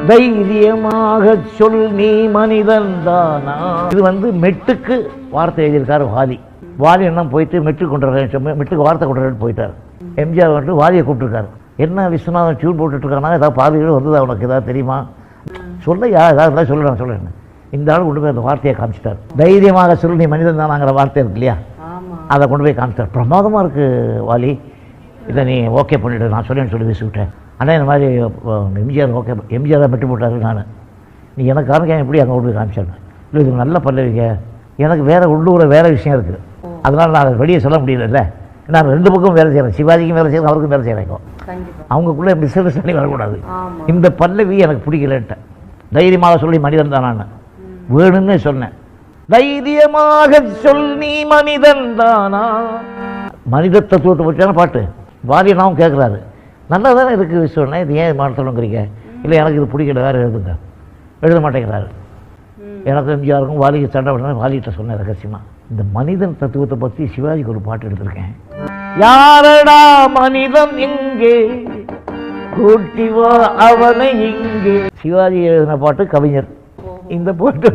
தைரியமாக சொல் நீ மனிதன் தானா. இது மெட்டுக்கு வார்த்தை எழுதியிருக்காரு வாலி. வாலி என்ன போயிட்டு மெட்டுக்கு கொண்டு மெட்டுக்கு வார்த்தை கொண்டு போயிட்டார். எம்ஜிஆர் வாலியை கூப்பிட்டுருக்காரு. என்ன விஸ்வநாதன் டியூன் போட்டுட்டு இருக்கானா, ஏதாவது பாதிகள் வந்தது அவனுக்கு ஏதாவது தெரியுமா, சொல்லையா ஏதாவது சொல்லுறேன் சொல்லுறேன். இந்த ஆள் கொண்டு போய் அந்த வார்த்தையை காமிச்சிட்டார். தைரியமாக சொல் நீ மனிதன் தானாங்கிற வார்த்தை இருக்கு இல்லையா, அதை கொண்டு போய் காமிச்சிட்டார். பிரமாதமாக இருக்குது வாலி, இதை நீ ஓகே பண்ணிவிட்டு நான் சொல்லேன்னு சொல்லி பேசிவிட்டேன். ஆனால் இந்த மாதிரி எம்ஜிஆர் ஓகே, எம்ஜிஆரை மெட்டு போட்டார். நான் நீ எனக்கு காரணம் எப்படி அங்கே கொண்டு போய் காமிச்சாங்க. இல்லை இது நல்ல பல்லவிங்க, எனக்கு வேறு உள்ளூர வேறு விஷயம் இருக்குது, அதனால் நான் அதை வெளியே சொல்ல முடியல. நான் ரெண்டு பக்கம் வேலை செய்கிறேன், சிவாஜிக்கும் வேலை செய்கிறேன், அவருக்கும் வேலை செய்கிறேன். அவங்களுக்குள்ளே மிஸ் அண்டர்ஸ்டாண்டிங் வரக்கூடாது. இந்த பல்லவி எனக்கு பிடிக்கலன்ட்டேன். தைரியமாக சொல்லி மனிதன் தான் நான் வேணும்னு சொன்னேன். தைரியமாக சொல் நீ மனிதன் தானா. மனித தத்துவத்தை பற்றியான பாட்டு வாலியனாவும் கேட்குறாரு. நல்லா தானே இருக்குது சொன்னேன், இது ஏன் மாற்றணுங்கிறீங்க. இல்லை எனக்கு இது பிடிக்கல, வேறு எழுதுங்க. எழுத மாட்டேங்கிறாரு. எனக்கு எம்ஜிஆருக்கும் வாலிக்கு சண்டை பண்ண வாலிகிட்ட சொன்னேன் ரகசியமாக. இந்த மனிதன் தத்துவத்தை பற்றி சிவாஜிக்கு ஒரு பாட்டு எடுத்திருக்கேன். யாரடா மனிதன் எங்கே, கூட்டிவா அவனை இங்கே. சிவாஜி எழுதின பாட்டு கவிஞர். இந்த பாட்டு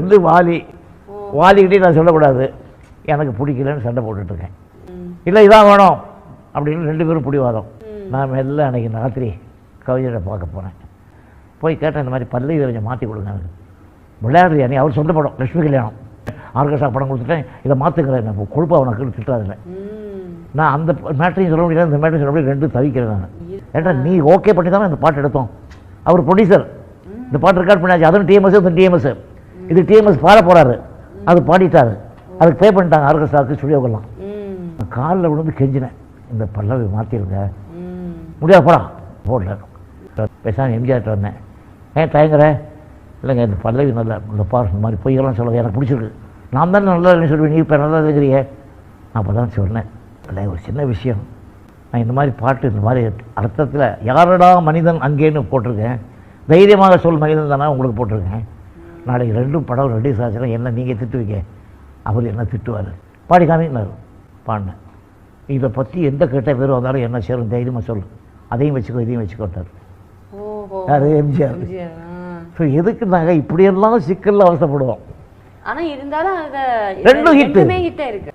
வாலிக்கிட்டே நான் சொல்லக்கூடாது, எனக்கு பிடிக்கலன்னு சண்டை போட்டுட்ருக்கேன். இல்லை இதான் வேணும் அப்படின்னு ரெண்டு பேரும் பிடிவாதம். நான் மெல்ல அன்றைக்கி ராத்திரி கவிஞரை பார்க்க போனேன். போய் கேட்டேன், இந்த மாதிரி பல்லவி கொஞ்சம் மாற்றி கொடுங்க எனக்கு. விளையாடுறியா நீ, அவர் சொந்த படம் லட்சுமி கல்யாணம் ஆர்கெஸ்ட்ரா படம் கொடுத்துட்டேன், இதை மாற்றுக்கிறேன். இப்போ கொழுப்பு அவனுக்கு திட்டாதில்லை. நான் அந்த மேட்டரையும் சொல்ல முடியாது, இந்த மேட்டரையும் சொல்ல முடியாது, ரெண்டும் தவிக்கிறேன் நான். ஏன்னா நீ ஓகே பண்ணி தானே இந்த பாட்டு எடுத்தோம். அவர் ப்ரொடியூசர், இந்த பாட்டு ரெக்கார்ட் பண்ணியாச்சு. அதுவும் டிஎம்எஸ், இந்த டிஎம்எஸ், இது டிஎம்எஸ் பாட போகிறாரு, அது பாடிட்டாரு, அதுக்கு பே பண்ணிட்டாங்க ஆர்கெஸ்ட்ராவுக்கு ஸ்டுடியோக்கெல்லாம். காலில் விழுந்து கெஞ்சினேன், இந்த பல்லவி மாற்றிருங்க. முடியாது போடா போடல. பேசாமல் எம்ஜிஆர்ட்ட வந்தேன். ஏன் தயங்குற, இல்லைங்க இந்த பல்லவி நல்லா இந்த பாரு, இந்த மாதிரி பொய்யெல்லாம் சொல்ல எனக்கு பிடிச்சிருக்கு. நான் தானே நல்லா இல்லைன்னு சொல்லுவேன், நீ இப்போ நல்லா இருக்கிறீங்க. நான் அப்போ தான் சொன்னேன், இல்லை ஒரு சின்ன விஷயம், நான் இந்த மாதிரி பாட்டு இந்த மாதிரி அர்த்தத்தில் யாரடா மனிதன் அங்கேன்னு போட்டிருக்கேன், தைரியமாக சொல் மனிதன் தானே உங்களுக்கு போட்டிருக்கேன். நாளைக்கு ரெண்டும் படம் ரிலீஸ் ஆச்சுன்னா என்ன நீங்கள் திட்டுவீங்க, அவர் என்ன திட்டுவார், பாடி காமினார். பாடினேன். இதை பற்றி எந்த கெட்ட பேர் வந்தாலும் என்ன சேரும், தைரியமாக சொல்லு, அதையும் வச்சுக்கோ இதையும் வச்சுக்கோட்டார். அது எம்ஜிஆர். ஸோ எதுக்கு நாங்கள் இப்படியெல்லாம் சிக்கலில் அவசப்படுவோம். ஆனால் இருந்தாலும் ரெண்டும் ஹிட் இருக்கு.